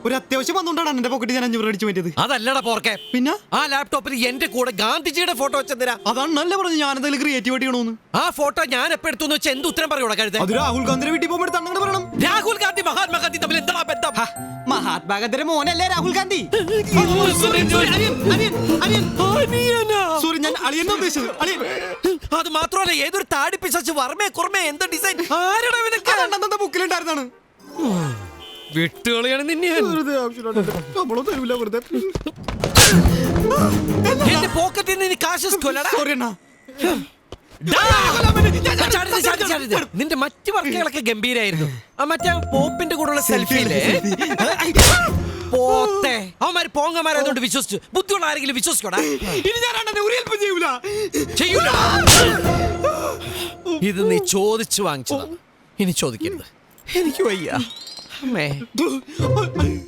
ഒരു അത്യാവശ്യം വന്നുകൊണ്ടാണ് എന്റെ പോക്കറ്റ് ഞാൻ 500 അടിച്ചു മാറ്റിയത്. അതല്ലടാ പോർക്കെ. പിന്നെ ആ ലാപ്ടോപ്പിൽ എന്റെ കൂടെ ഗാന്ധിജിയുടെ ഫോട്ടോ വെച്ചെന്തിനാ? അതാണല്ലേ പറഞ്ഞു ഞാൻ എന്തെങ്കിലും ക്രിയേറ്റീവായിട്ട് ചെയ്യണമെന്ന്. ആ ഫോട്ടോ ഞാൻ എപ്പോ എടുത്തു വെച്ചാൽ എന്ത് ഉത്തരം പറയൂടാ കഴുത? അത് രാഹുൽ ഗാന്ധിയുടെ വീട്ടിൽ പോകുമ്പോൾ എടുത്ത് അങ്ങനെ പറയണം. രാഹുൽ ഗാന്ധി മഹാത്മാഗാന്ധി തമ്മിൽ എന്താ ബന്ധം? മഹാത്മാഗാന്ധിയുടെ മോനല്ലേ രാഹുൽ ഗാന്ധി? സോറി, ഞാൻ അളിയെന്നാ ഉദ്ദേശിച്ചത്. അളിയൻ. അത് മാത്രമല്ല, ഏതൊരു താടി പിശാച് വർമ്മേ കുർമ്മേ എന്താ ഡിസൈൻ ബുക്കിലുണ്ടായിരുന്നാണ്. വിട്ടുകളിയാണ് നിന്നെ. എന്റെ പോക്കറ്റിൽ നിന്ന് കാശ് നിന്റെ മറ്റു വർക്കുകളൊക്കെ ഗംഭീരായിരുന്നു. ആ മറ്റേ പോപ്പിന്റെ കൂടെയുള്ള സെൽഫിയിലെ പോത്തെ അവന്മാര് പോങ്ങന്മാരായതുകൊണ്ട് വിശ്വസിച്ചു. ബുദ്ധിയുള്ള ആരെങ്കിലും വിശ്വസിക്കോടാ? ഇനി ഞാൻ ചെയ്യൂല. ഇത് നീ ചോദിച്ചു വാങ്ങിച്ചതാണ്, ഇനി ചോദിക്കരുത്. എനിക്ക് വയ്യ അമ്മേ.